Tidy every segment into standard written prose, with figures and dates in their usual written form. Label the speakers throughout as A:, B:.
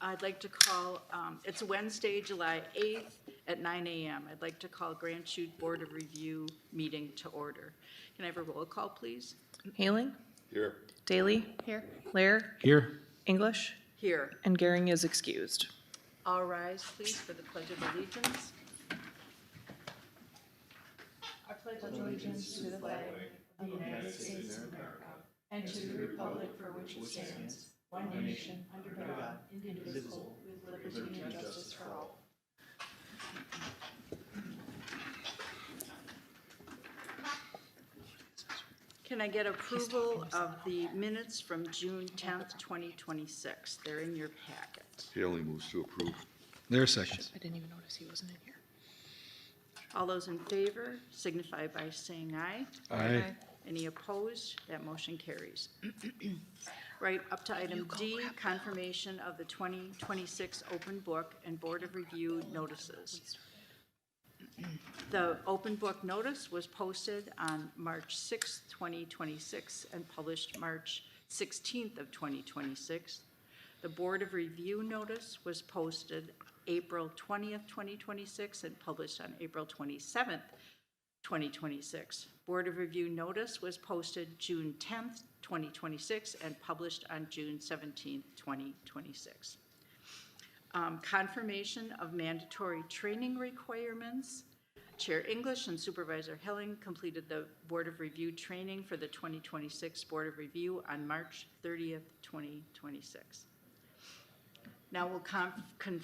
A: I'd like to call, it's Wednesday, July 8th at 9 a.m. I'd like to call Grand Chute Board of Review meeting to order. Can I have a roll call, please?
B: Haling,
C: Here.
B: Daly,
A: Here.
B: Lair,
C: Here.
B: English,
A: Here.
B: and Gehring is excused.
A: All rise, please, for the Pledge of Allegiance. I pledge allegiance to the flag of the United States of America and to the republic for which it stands, one nation, under God, indivisible, with liberty and justice for all. Can I get approval of the minutes from June 10th, 2026? They're in your packet.
C: Haley moves to approve.
D: There, seconds.
B: I didn't even notice he wasn't in here.
A: All those in favor signify by saying aye.
D: Aye.
A: Any opposed? That motion carries. Right up to item D, confirmation of the 2026 open book and Board of Review notices. The open book notice was posted on March 6th, 2026 and published March 16th of 2026. The Board of Review notice was posted April 20th, 2026 and published on April 27th, 2026. Board of Review notice was posted June 10th, 2026 and published on June 17th, 2026. Confirmation of mandatory training requirements. Chair English and Supervisor Helling completed the Board of Review training for the 2026 Board of Review on March 30th, 2026. Now we'll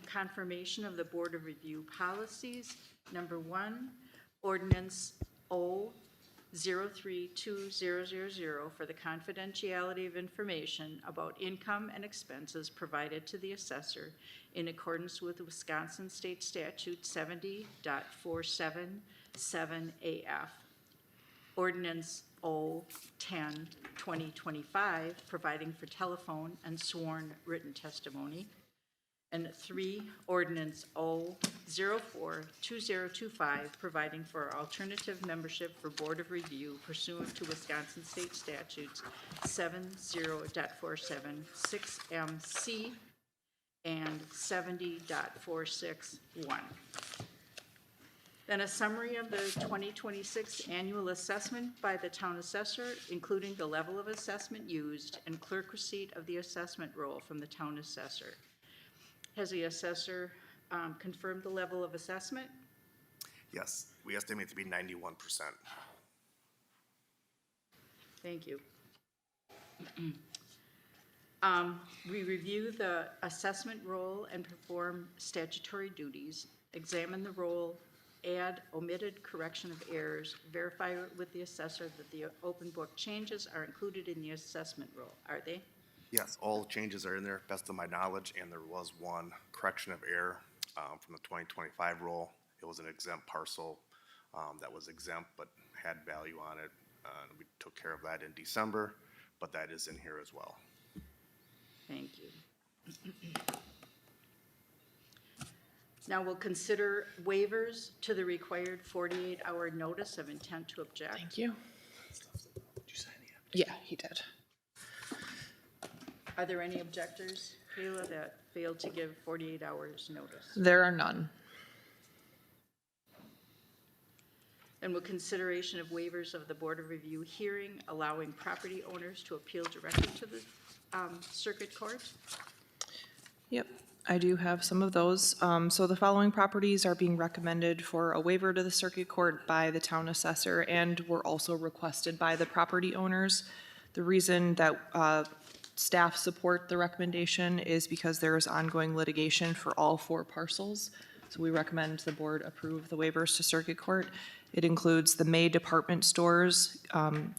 A: confirmation of the Board of Review policies. Number 1, Ordinance O-032000 for the confidentiality of information about income and expenses provided to the assessor in accordance with Wisconsin State Statute 70.477AF. Ordinance O-10-2025 providing for telephone and sworn written testimony. And 3, Ordinance O-04-2025, providing for alternative membership for Board of Review pursuant to Wisconsin State Statutes 70.476MC and 70.461. Then a summary of the 2026 annual assessment by the town assessor, including the level of assessment used and clerk receipt of the assessment roll from the town assessor. Has the assessor confirmed the level of assessment?
E: Yes, we estimate to be 91%.
A: Thank you. We review the assessment roll and perform statutory duties, examine the roll, add omitted correction of errors, verify with the assessor that the open book changes are included in the assessment roll. Are they?
E: Yes, all changes are in there, best of my knowledge, and there was one correction of error from the 2025 roll. It was an exempt parcel that was exempt but had value on it. We took care of that in December, but that is in here as well.
A: Thank you. Now we'll consider waivers to the required 48-hour notice of intent to object.
B: Thank you. Yeah, he did.
A: Are there any objectors, Kayla, that failed to give 48 hours notice?
B: There are none.
A: And with consideration of waivers of the Board of Review hearing, allowing property owners to appeal directly to the circuit court?
B: Yep, I do have some of those. So the following properties are being recommended for a waiver to the circuit court by the town assessor and were also requested by the property owners. The reason that staff support the recommendation is because there is ongoing litigation for all 4 parcels. So we recommend the board approve the waivers to circuit court. It includes the May department stores,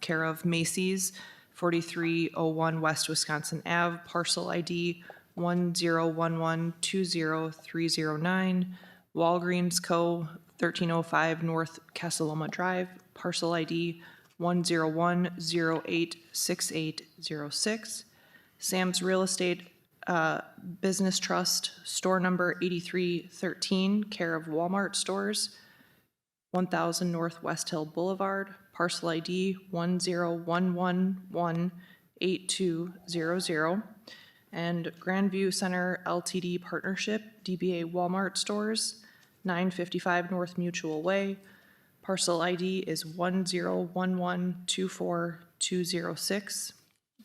B: care of Macy's, 4301 West Wisconsin Ave, parcel ID 1011200309, Walgreens Co. 1305 North Casaloma Drive, parcel ID 101086806, Sam's Real Estate Business Trust, store number 8313, care of Walmart stores, 1000 North West Hill Boulevard, parcel ID 101118200, and Grandview Center LTD Partnership, DBA Walmart Stores, 955 North Mutual Way. Parcel ID is 101124206.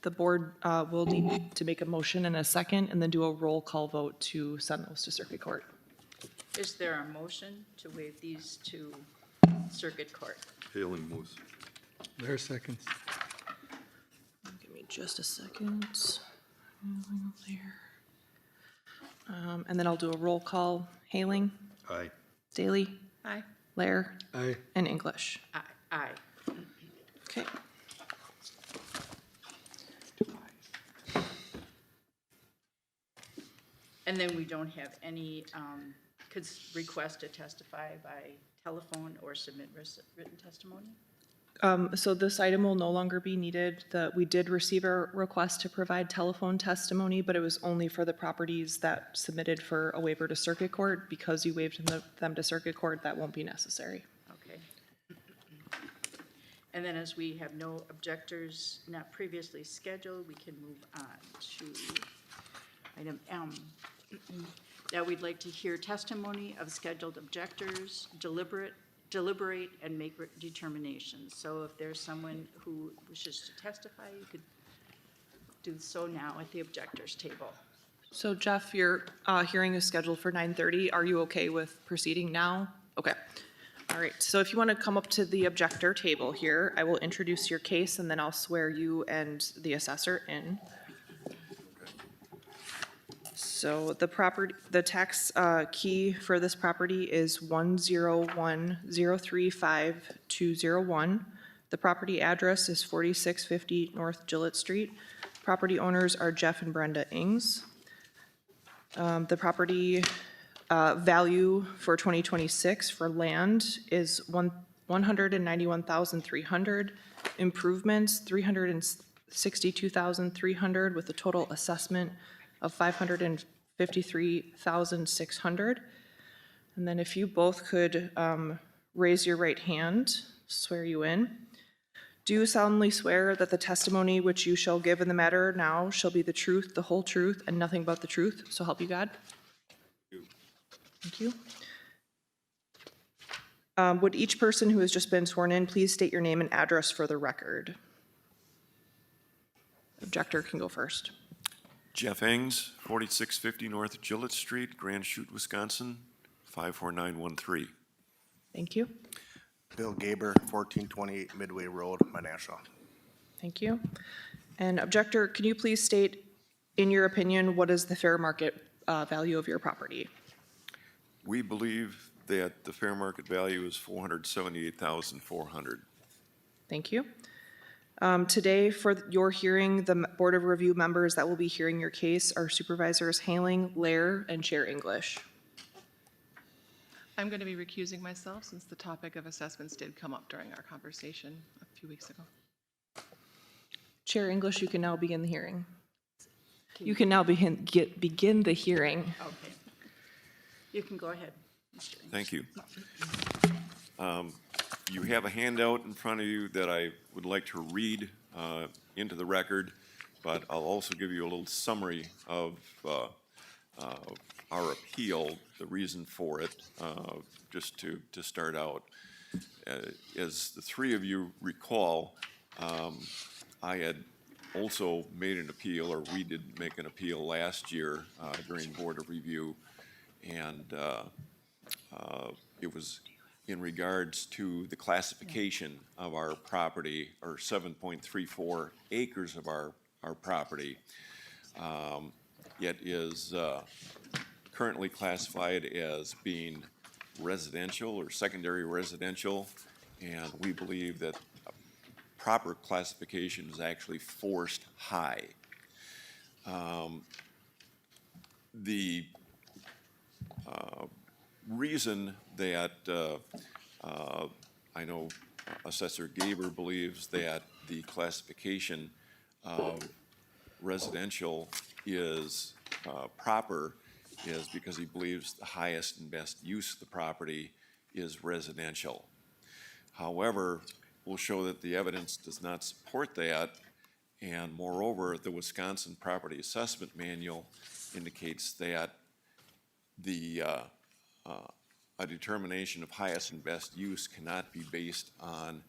B: The board will need to make a motion in a second and then do a roll call vote to send those to circuit court.
A: Is there a motion to waive these to circuit court?
C: Hailing moves.
D: There, seconds.
B: Give me just a second. There. And then I'll do a roll call. Haling,
C: Aye.
B: Daly,
A: Aye.
B: Lair,
D: Aye.
B: and English.
A: Aye. Aye.
B: Okay.
A: And then we don't have any, could request to testify by telephone or submit written testimony?
B: So this item will no longer be needed. We did receive a request to provide telephone testimony, but it was only for the properties that submitted for a waiver to circuit court. Because you waived them to circuit court, that won't be necessary.
A: Okay. And then as we have no objectors not previously scheduled, we can move on to item M. That we'd like to hear testimony of scheduled objectors, deliberate, and make determinations. So if there's someone who wishes to testify, you could do so now at the objectors table.
B: So Jeff, your hearing is scheduled for 9:30. Are you okay with proceeding now? Okay. All right. So if you want to come up to the objector table here, I will introduce your case and then I'll swear you and the assessor in. So the tax key for this property is 101035201. The property address is 4650 North Gillette Street. Property owners are Jeff and Brenda Ings. The property value for 2026 for land is $191,300. Improvements, $362,300 with a total assessment of $553,600. And then if you both could raise your right hand, swear you in. Do you solemnly swear that the testimony which you shall give in the matter now shall be the truth, the whole truth, and nothing but the truth? So help you God. Thank you. Would each person who has just been sworn in please state your name and address for the record? Objector can go first.
C: Jeff Ings, 4650 North Gillette Street, Grand Chute, Wisconsin, 54913.
B: Thank you.
E: Bill Gaber, 1428 Midway Road, Menasha.
B: Thank you. And objector, can you please state, in your opinion, what is the fair market value of your property?
C: We believe that the fair market value is $478,400.
B: Thank you. Today, for your hearing, the Board of Review members that will be hearing your case are Supervisors Haling, Lair, and Chair English.
F: I'm going to be recusing myself since the topic of assessments did come up during our conversation a few weeks ago.
B: Chair English, you can now begin the hearing. You can now begin the hearing.
A: Okay. You can go ahead, Mr. Ings.
C: Thank you. You have a handout in front of you that I would like to read into the record, but I'll also give you a little summary of our appeal, the reason for it, just to start out. As the three of you recall, I had also made an appeal, or we did make an appeal last year during Board of Review, and it was in regards to the classification of our property, or 7.34 acres of our property. It is currently classified as being residential or secondary residential, and we believe that proper classification is actually forced high. The reason that I know Assessor Gaber believes that the classification of residential is proper is because he believes the highest and best use of the property is residential. However, we'll show that the evidence does not support that, And moreover, the Wisconsin Property Assessment Manual indicates that a determination of highest and best use cannot be based on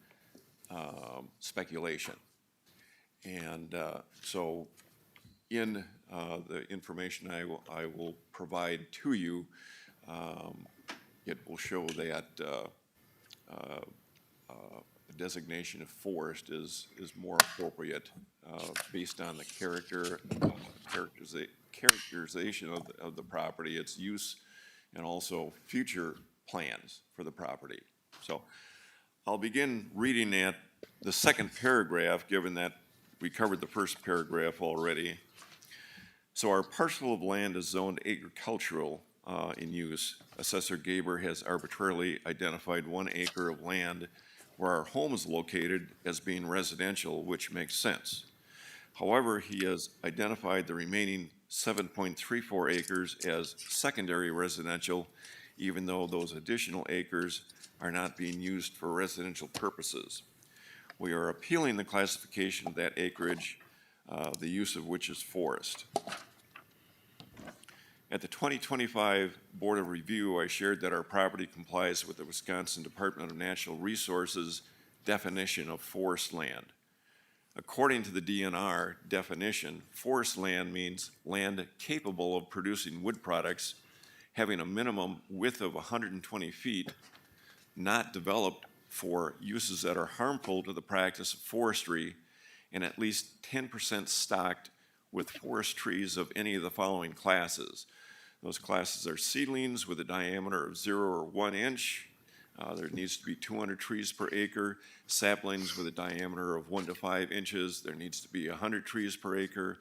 C: speculation. And so in the information I will provide to you, it will show that a designation of forest is more appropriate based on the characterization of the property, its use, and also future plans for the property. So I'll begin reading at the second paragraph, given that we covered the first paragraph already. So our parcel of land is zoned agricultural in use. Assessor Gaber has arbitrarily identified 1 acre of land where our home is located as being residential, which makes sense. However, he has identified the remaining 7.34 acres as secondary residential, even though those additional acres are not being used for residential purposes. We are appealing the classification of that acreage, the use of which is forest. At the 2025 Board of Review, I shared that our property complies with the Wisconsin Department of Natural Resources definition of forest land. According to the DNR definition, forest land means land capable of producing wood products, having a minimum width of 120 feet, not developed for uses that are harmful to the practice of forestry, and at least 10% stocked with forest trees of any of the following classes. Those classes are seedlings with a diameter of 0 or 1 inch. There needs to be 200 trees per acre. Saplings with a diameter of 1 to 5 inches. There needs to be 100 trees per acre.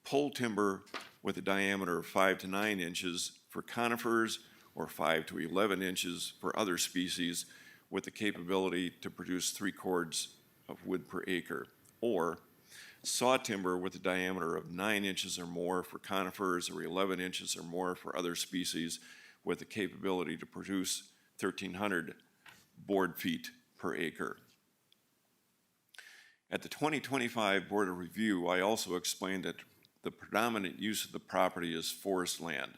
C: Pole timber with a diameter of 5 to 9 inches for conifers, or 5 to 11 inches for other species, with the capability to produce 3 cords of wood per acre. Or saw timber with a diameter of 9 inches or more for conifers, or 11 inches or more for other species, with the capability to produce 1,300 board feet per acre. At the 2025 Board of Review, I also explained that the predominant use of the property is forest land.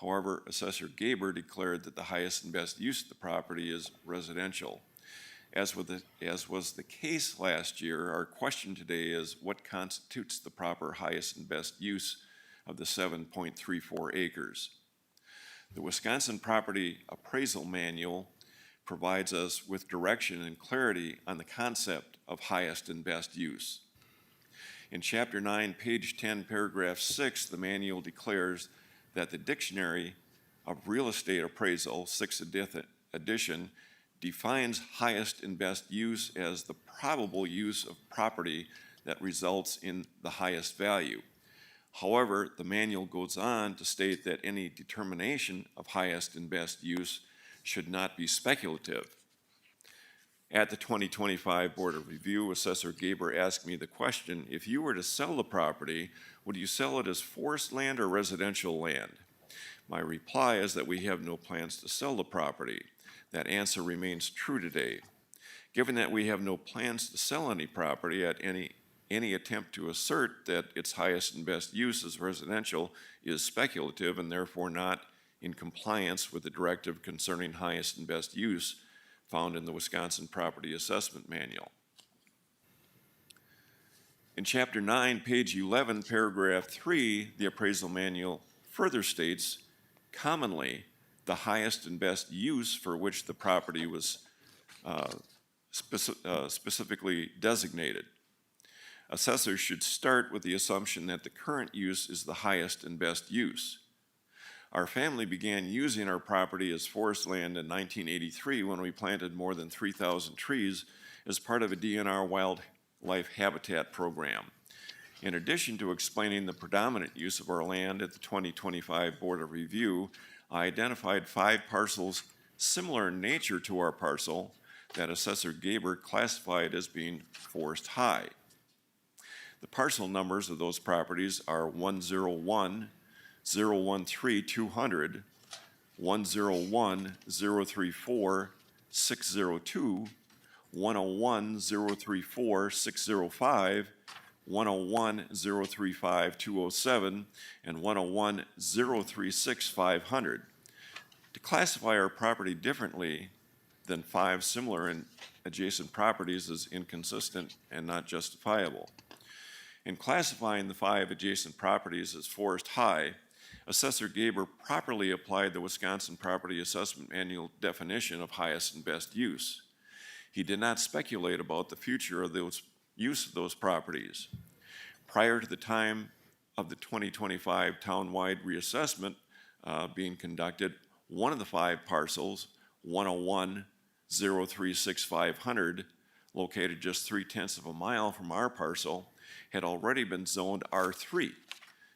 C: However, Assessor Gaber declared that the highest and best use of the property is residential. As was the case last year, our question today is what constitutes the proper highest and best use of the 7.34 acres. The Wisconsin Property Appraisal Manual provides us with direction and clarity on the concept of highest and best use. In Chapter 9, page 10, paragraph 6, the manual declares that the Dictionary of Real Estate Appraisal, 6th edition, defines highest and best use as the probable use of property that results in the highest value. However, the manual goes on to state that any determination of highest and best use should not be speculative. At the 2025 Board of Review, Assessor Gaber asked me the question, if you were to sell the property, would you sell it as forest land or residential land? My reply is that we have no plans to sell the property. That answer remains true today. Given that we have no plans to sell any property, at any attempt to assert that its highest and best use as residential is speculative and therefore not in compliance with the directive concerning highest and best use found in the Wisconsin Property Assessment Manual. In Chapter 9, page 11, paragraph 3, the appraisal manual further states, commonly, the highest and best use for which the property was specifically designated. Assessors should start with the assumption that the current use is the highest and best use. Our family began using our property as forest land in 1983 when we planted more than 3,000 trees as part of a DNR wildlife habitat program. In addition to explaining the predominant use of our land at the 2025 Board of Review, I identified 5 parcels similar in nature to our parcel that Assessor Gaber classified as being forest high. The parcel numbers of those properties are 101, 013, 200, 101, 034, 602, 101, 034, 605, 101-035-207, and 101-036-500. To classify our property differently than 5 similar and adjacent properties is inconsistent and not justifiable. In classifying the 5 adjacent properties as forest high, Assessor Gaber properly applied the Wisconsin Property Assessment Manual definition of highest and best use. He did not speculate about the future of those use of those properties. Prior to the time of the 2025 townwide reassessment being conducted, one of the 5 parcels, 101-036-500, located just 3/10 of a mile from our parcel, had already been zoned R3,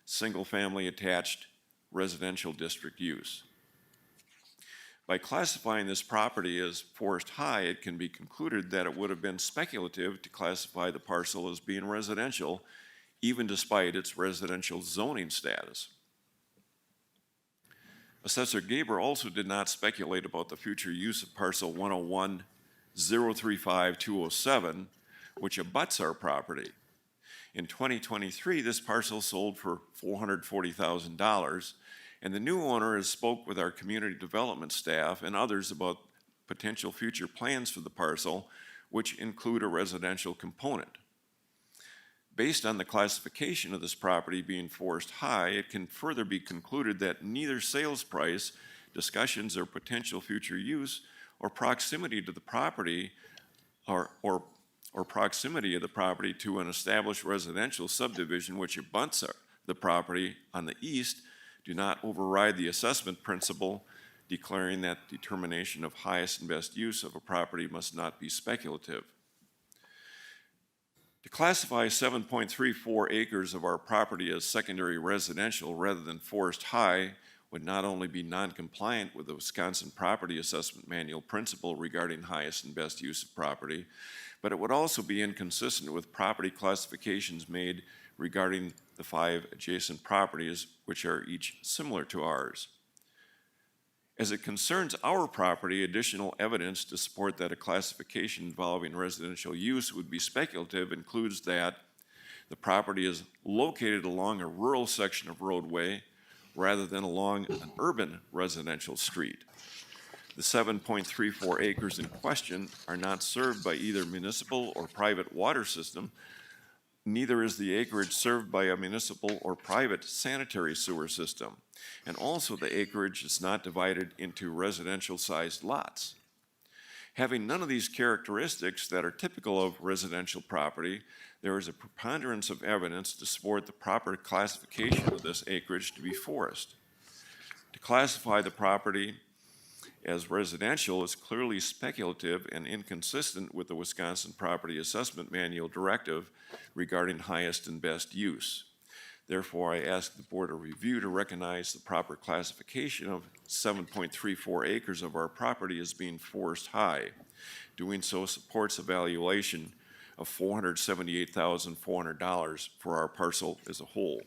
C: single-family attached residential district use. By classifying this property as forest high, it can be concluded that it would have been speculative to classify the parcel as being residential, even despite its residential zoning status. Assessor Gaber also did not speculate about the future use of parcel 101-035-207, which abuts our property. In 2023, this parcel sold for $440,000, and the new owner has spoke with our community development staff and others about potential future plans for the parcel, which include a residential component. Based on the classification of this property being forest high, it can further be concluded that neither sales price, discussions or potential future use, or proximity to the property or proximity of the property to an established residential subdivision which abuts the property on the east do not override the assessment principle, declaring that determination of highest and best use of a property must not be speculative. To classify 7.34 acres of our property as secondary residential rather than forest high would not only be non-compliant with the Wisconsin Property Assessment Manual principle regarding highest and best use of property, but it would also be inconsistent with property classifications made regarding the 5 adjacent properties, which are each similar to ours. As it concerns our property, additional evidence to support that a classification involving residential use would be speculative includes that the property is located along a rural section of roadway rather than along an urban residential street. The 7.34 acres in question are not served by either municipal or private water system. Neither is the acreage served by a municipal or private sanitary sewer system. And also the acreage is not divided into residential-sized lots. Having none of these characteristics that are typical of residential property, there is a preponderance of evidence to support the proper classification of this acreage to be forest. To classify the property as residential is clearly speculative and inconsistent with the Wisconsin Property Assessment Manual directive regarding highest and best use. Therefore, I ask the Board of Review to recognize the proper classification of 7.34 acres of our property as being forest high. Doing so supports a valuation of $478,400 for our parcel as a whole.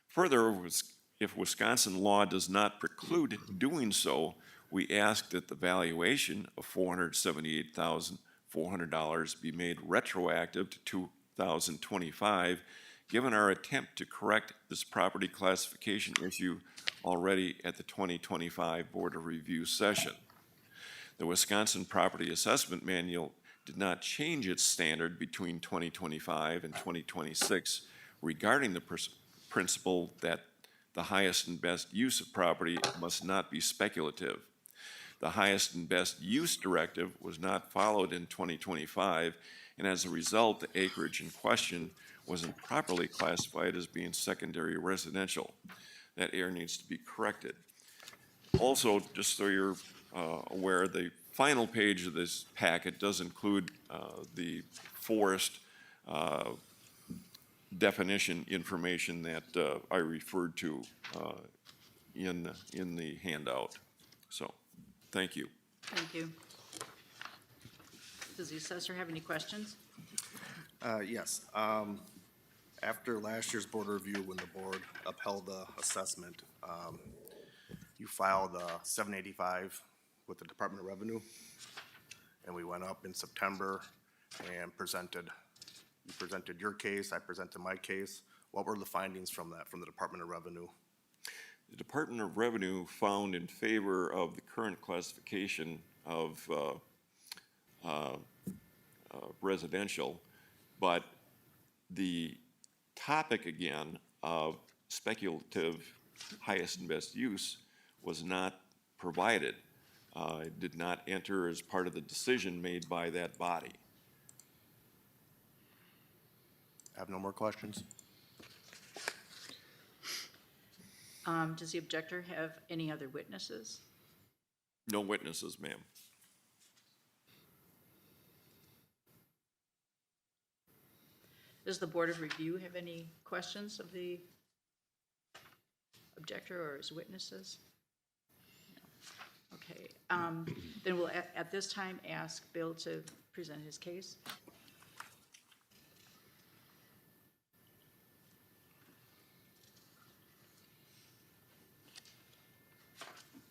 C: Further, if Wisconsin law does not preclude doing so, we ask that the valuation of $478,400 be made retroactive to 2025, given our attempt to correct this property classification issue already at the 2025 Board of Review session. The Wisconsin Property Assessment Manual did not change its standard between 2025 and 2026 regarding the principle that the highest and best use of property must not be speculative. The highest and best use directive was not followed in 2025, and as a result, the acreage in question wasn't properly classified as being secondary residential. That error needs to be corrected. Also, just so you're aware, the final page of this packet does include the forest definition information that I referred to in the handout. So, thank you.
A: Thank you. Does the assessor have any questions?
E: Yes. After last year's board review, when the board upheld the assessment, you filed 785 with the Department of Revenue. And we went up in September and presented You presented your case, I presented my case. What were the findings from that, from the Department of Revenue?
C: The Department of Revenue found in favor of the current classification of residential, but the topic again of speculative highest and best use was not provided. It did not enter as part of the decision made by that body.
E: I have no more questions.
A: Does the objector have any other witnesses?
C: No witnesses, ma'am.
A: Does the Board of Review have any questions of the objector or his witnesses? No. Okay, then we'll at this time ask Bill to present his case.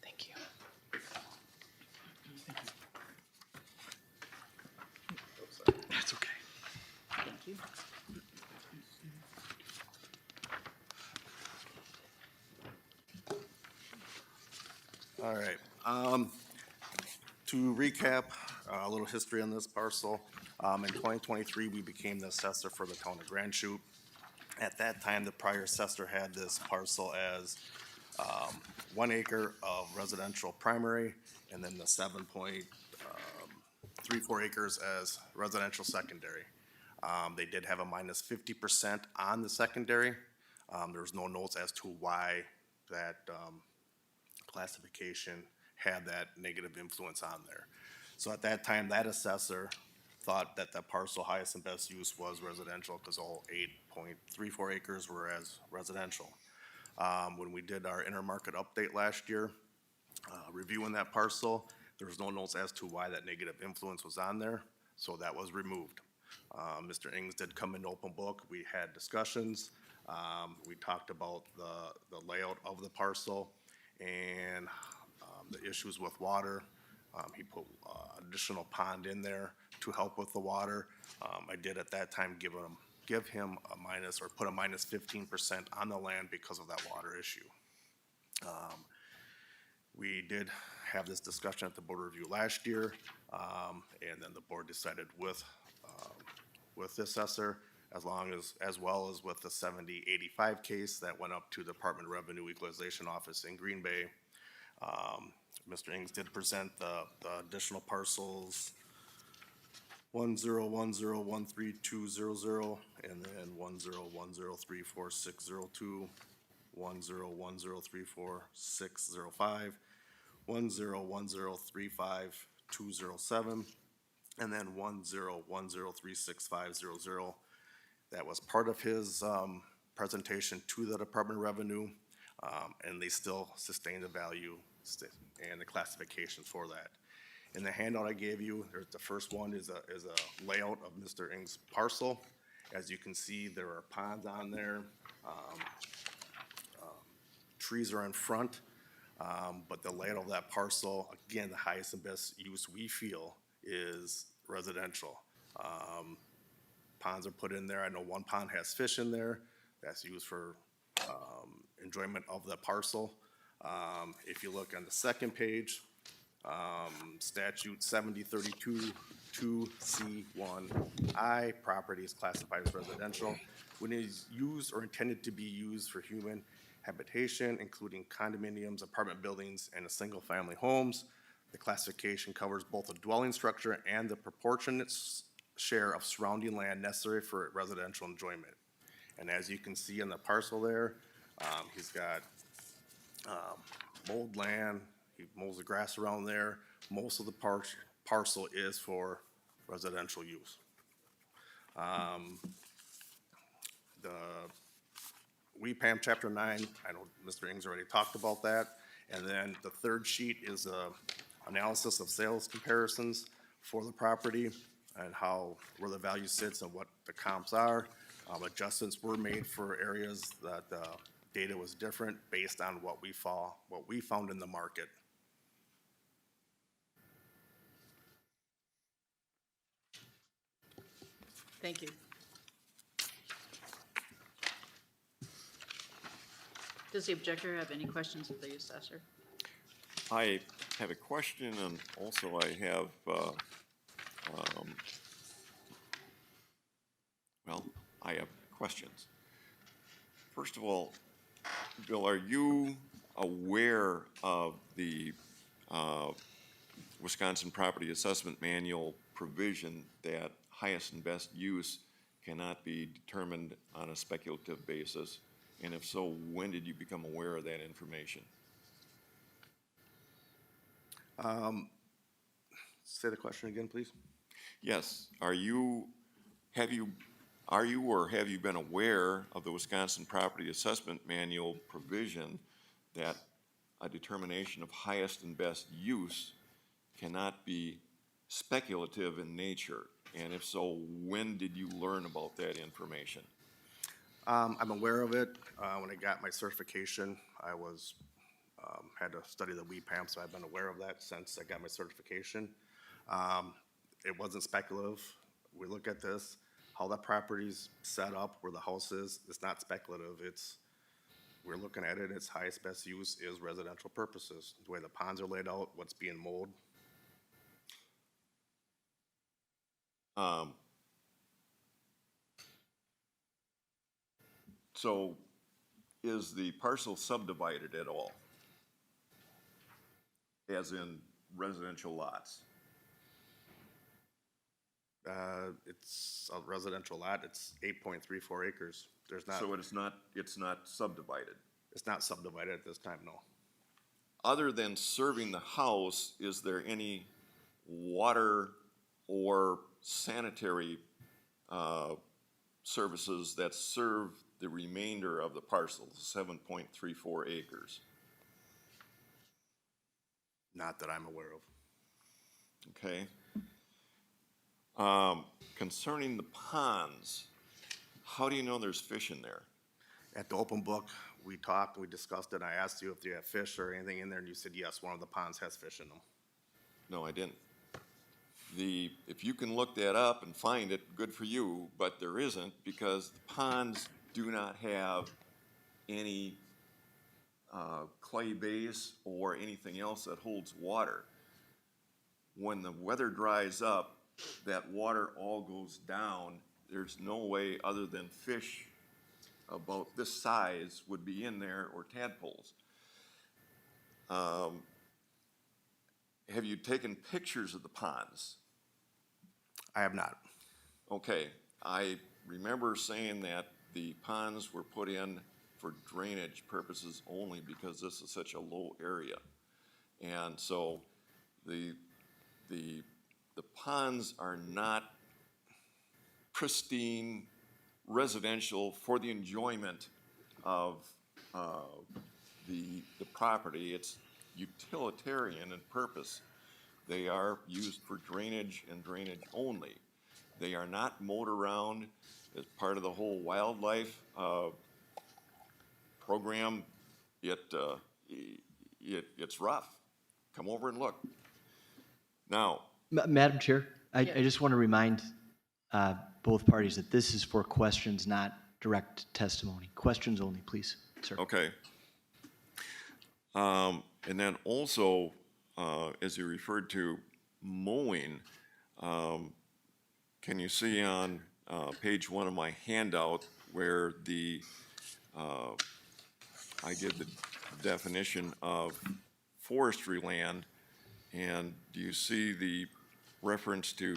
B: Thank you.
D: That's okay.
A: Thank you.
E: All right. To recap, a little history on this parcel. In 2023, we became the assessor for the town of Grand Chute. At that time, the prior assessor had this parcel as 1 acre of residential primary, and then the 7.34 acres as residential secondary. They did have a minus 50% on the secondary. There was no notes as to why that classification had that negative influence on there. So at that time, that assessor thought that the parcel highest and best use was residential because all 8.34 acres were as residential. When we did our intermarket update last year, reviewing that parcel, there was no notes as to why that negative influence was on there, so that was removed. Mr. Ings did come into open book. We had discussions. We talked about the layout of the parcel and the issues with water. He put additional pond in there to help with the water. I did at that time give him a minus, or put a minus 15% on the land because of that water issue. We did have this discussion at the board review last year, and then the board decided with the assessor, as well as with the 7085 case that went up to the Department of Revenue Equalization Office in Green Bay. Mr. Ings did present the additional parcels 101013200, and then 101034602, 101034605, 101035207, and then 101036500. That was part of his presentation to the Department of Revenue, and they still sustain the value and the classification for that. In the handout I gave you, the first one is a layout of Mr. Ings' parcel. As you can see, there are ponds on there. Trees are in front, but the layout of that parcel, again, the highest and best use we feel is residential. Ponds are put in there. I know one pond has fish in there. That's used for enjoyment of the parcel. If you look on the second page, statute 7032 2C1I, property is classified as residential when it is used or intended to be used for human habitation, including condominiums, apartment buildings, and single-family homes. The classification covers both the dwelling structure and the proportionate share of surrounding land necessary for residential enjoyment. And as you can see in the parcel there, he's got mowed land. He mows the grass around there. Most of the parcel is for residential use. The WEPAM Chapter 9, I know Mr. Ings already talked about that. And then the third sheet is a analysis of sales comparisons for the property and where the value sits and what the comps are. Adjustments were made for areas that the data was different based on what we found in the market.
A: Thank you. Does the objector have any questions of the assessor?
C: I have a question, and also I have, well, I have questions. First of all, Bill, are you aware of the Wisconsin Property Assessment Manual provision that highest and best use cannot be determined on a speculative basis? And if so, when did you become aware of that information?
E: Say the question again, please.
C: Yes, are you or have you been aware of the Wisconsin Property Assessment Manual provision that a determination of highest and best use cannot be speculative in nature? And if so, when did you learn about that information?
E: I'm aware of it. When I got my certification, I was, had to study the WEPAM, so I've been aware of that since I got my certification. It wasn't speculative. We look at this, how the property's set up, where the house is, it's not speculative. We're looking at it, its highest best use is residential purposes. The way the ponds are laid out, what's being mowed.
C: So is the parcel subdivided at all? As in residential lots?
E: It's a residential lot, it's 8.34 acres. There's not,
C: So it's not subdivided?
E: it's not subdivided at this time, no.
C: Other than serving the house, is there any water or sanitary services that serve the remainder of the parcel, 7.34 acres?
E: Not that I'm aware of.
C: Okay. Concerning the ponds, how do you know there's fish in there?
E: At the open book, we talked, we discussed it. I asked you if you have fish or anything in there, and you said, yes, one of the ponds has fish in them.
C: No, I didn't. If you can look that up and find it, good for you, but there isn't, because the ponds do not have any clay base or anything else that holds water. When the weather dries up, that water all goes down. There's no way other than fish about this size would be in there, or tadpoles. Have you taken pictures of the ponds?
E: I have not.
C: Okay, I remember saying that the ponds were put in for drainage purposes only because this is such a low area. And so the ponds are not pristine residential for the enjoyment of the property. It's utilitarian in purpose. They are used for drainage and drainage only. They are not mowed around as part of the whole wildlife program. It's rough. Come over and look. Now,
G: Madam Chair, I
A: Yeah.
G: just want to remind both parties that this is for questions, not direct testimony. Questions only, please, sir.
C: okay. And then also, as you referred to mowing, can you see on page 1 of my handout where I give the definition of forestry land, and do you see the reference to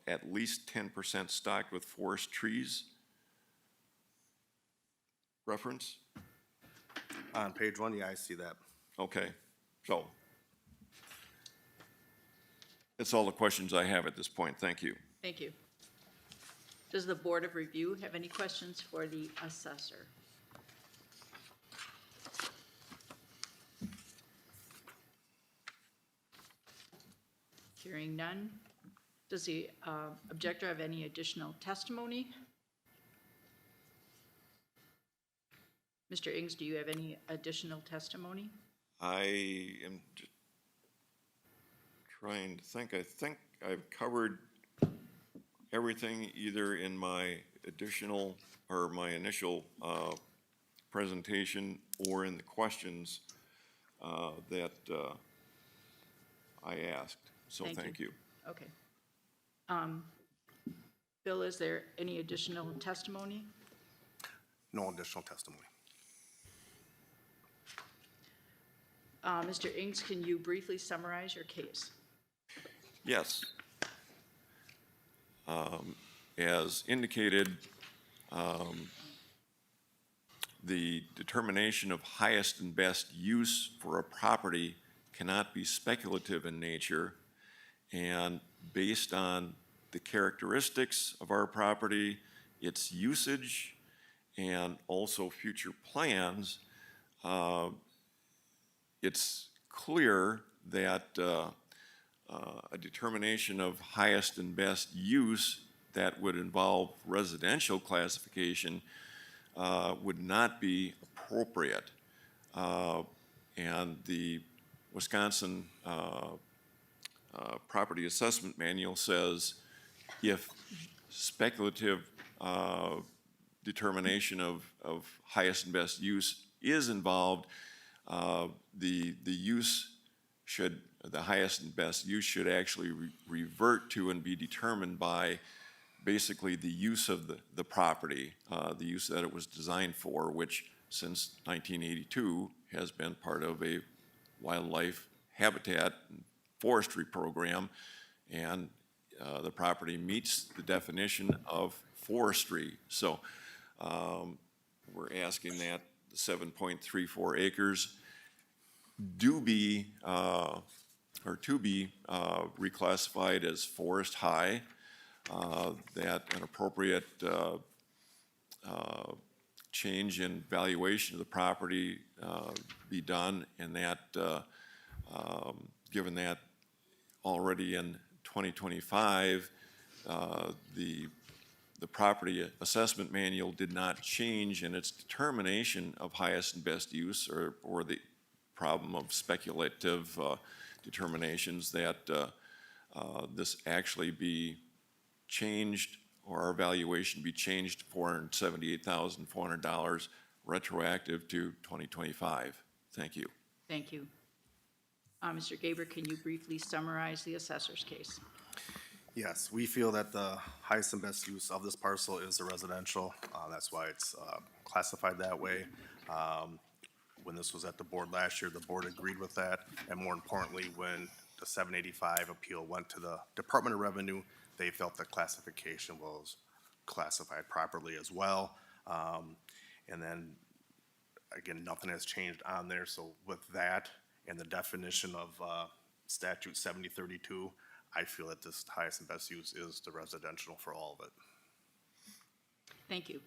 C: at least 10% stocked with forest trees? Reference?
E: On page 1, yeah, I see that.
C: Okay, so that's all the questions I have at this point. Thank you.
A: Thank you. Does the Board of Review have any questions for the assessor? Hearing none. Does the objector have any additional testimony? Mr. Ings, do you have any additional testimony?
C: I am trying to think. I think I've covered everything either in my additional or my initial presentation or in the questions that I asked. So
A: Thank you.
C: thank you.
A: Okay. Bill, is there any additional testimony?
E: No additional testimony.
A: Mr. Ings, can you briefly summarize your case?
C: Yes. As indicated, the determination of highest and best use for a property cannot be speculative in nature, and based on the characteristics of our property, its usage, and also future plans, it's clear that a determination of highest and best use that would involve residential classification would not be appropriate. And the Wisconsin Property Assessment Manual says if speculative determination of highest and best use is involved, the highest and best use should actually revert to and be determined by basically the use of the property, the use that it was designed for, which since 1982 has been part of a wildlife habitat and forestry program, and the property meets the definition of forestry. So we're asking that the 7.34 acres do be to be reclassified as forest high, that an appropriate change in valuation of the property be done, and that given that already in 2025 the property assessment manual did not change in its determination of highest and best use, or the problem of speculative determinations, that this actually be changed, or our valuation be changed to $478,400 retroactive to 2025. Thank you.
A: Thank you. Mr. Gaber, can you briefly summarize the assessor's case?
E: Yes, we feel that the highest and best use of this parcel is the residential. That's why it's classified that way. When this was at the board last year, the board agreed with that. And more importantly, when the 785 appeal went to the Department of Revenue, they felt the classification was classified properly as well. And then, again, nothing has changed on there. So with that and the definition of statute 7032, I feel that this highest and best use is the residential for all of it.
A: Thank you.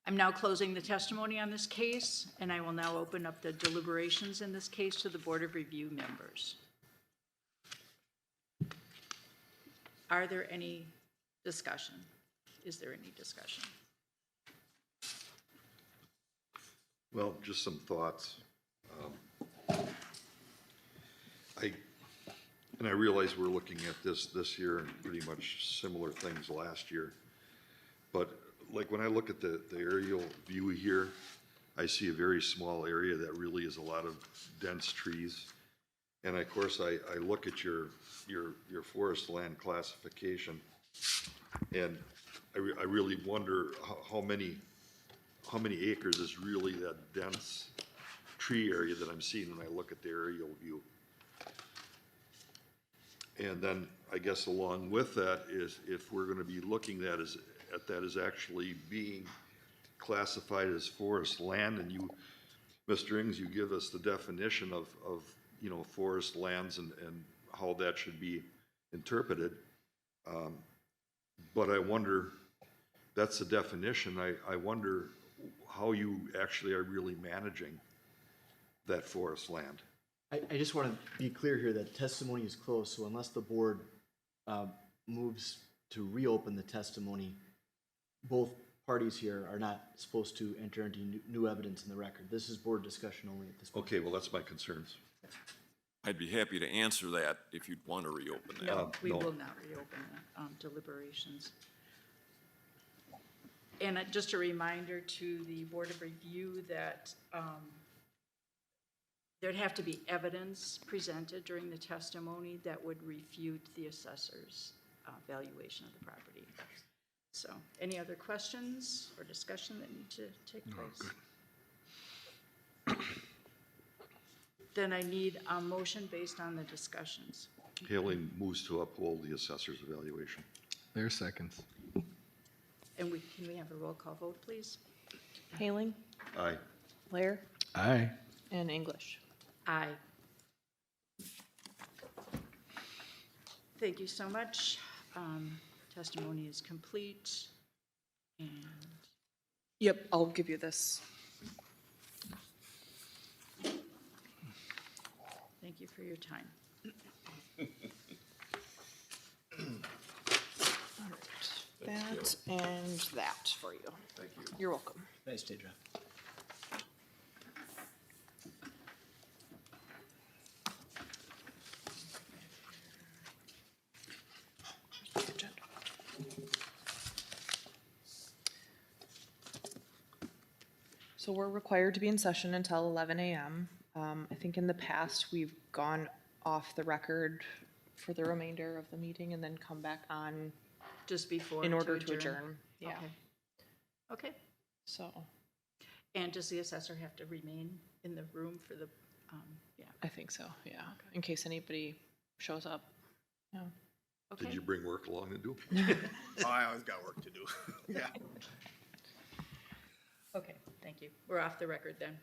A: I'm now closing the testimony on this case, and I will now open up the deliberations in this case to the Board of Review members. Are there any discussion? Is there any discussion?
D: Well, just some thoughts. I realize we're looking at this year and pretty much similar things last year. But like when I look at the aerial view here, I see a very small area that really is a lot of dense trees. And of course, I look at your forest land classification, and I really wonder how many acres is really that dense tree area that I'm seeing when I look at the aerial view. And then I guess along with that is if we're going to be looking at that as actually being classified as forest land, and you, Mr. Ings, you give us the definition of forest lands and how that should be interpreted. But I wonder, that's the definition. I wonder how you actually are really managing that forest land.
G: I just want to be clear here that testimony is closed, so unless the board moves to reopen the testimony, both parties here are not supposed to enter into new evidence in the record. This is board discussion only at this point.
D: Okay, well, that's my concerns.
C: I'd be happy to answer that if you'd want to reopen that.
A: No, we
D: no.
A: will not reopen the deliberations. And just a reminder to the Board of Review that there'd have to be evidence presented during the testimony that would refute the assessor's valuation of the property. So, any other questions or discussion that need to take place? Then I need a motion based on the discussions.
D: Haling moves to uphold the assessor's evaluation.
H: There seconds.
A: And can we have a roll call vote, please?
B: Haling,
D: Aye.
B: Lair,
H: Aye.
B: and English.
A: Aye. Thank you so much. Testimony is complete. And
B: Yep, I'll give you this.
A: thank you for your time.
B: All right, that and that for you.
D: Thank you.
B: You're welcome.
G: Nice, Deidre.
B: So we're required to be in session until 11 a.m. I think in the past, we've gone off the record for the remainder of the meeting and then come back on
A: Just before.
B: in order to adjourn. Yeah,
A: Okay. Okay.
B: so
A: And does the assessor have to remain in the room for the, yeah,
B: I think so, yeah, in case anybody shows up. Yeah.
A: okay.
D: Did you bring work along to do?
E: Oh, I always got work to do. Yeah.
A: Okay, thank you. We're off the record then.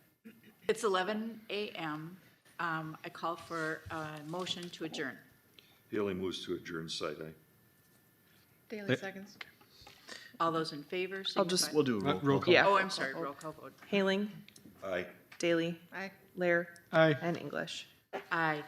A: It's 11 a.m. I call for a motion to adjourn.
D: Haling moves to adjourn, side aye.
F: Daily seconds.
A: All those in favor? signify-
G: We'll do a roll
H: Roll
G: call.
H: call.
B: Yeah.
A: Oh, I'm sorry, roll call vote.
B: Haling,
D: Aye.
B: Daly,
F: Aye.
B: Lair,
H: Aye.
B: and English.
A: Aye.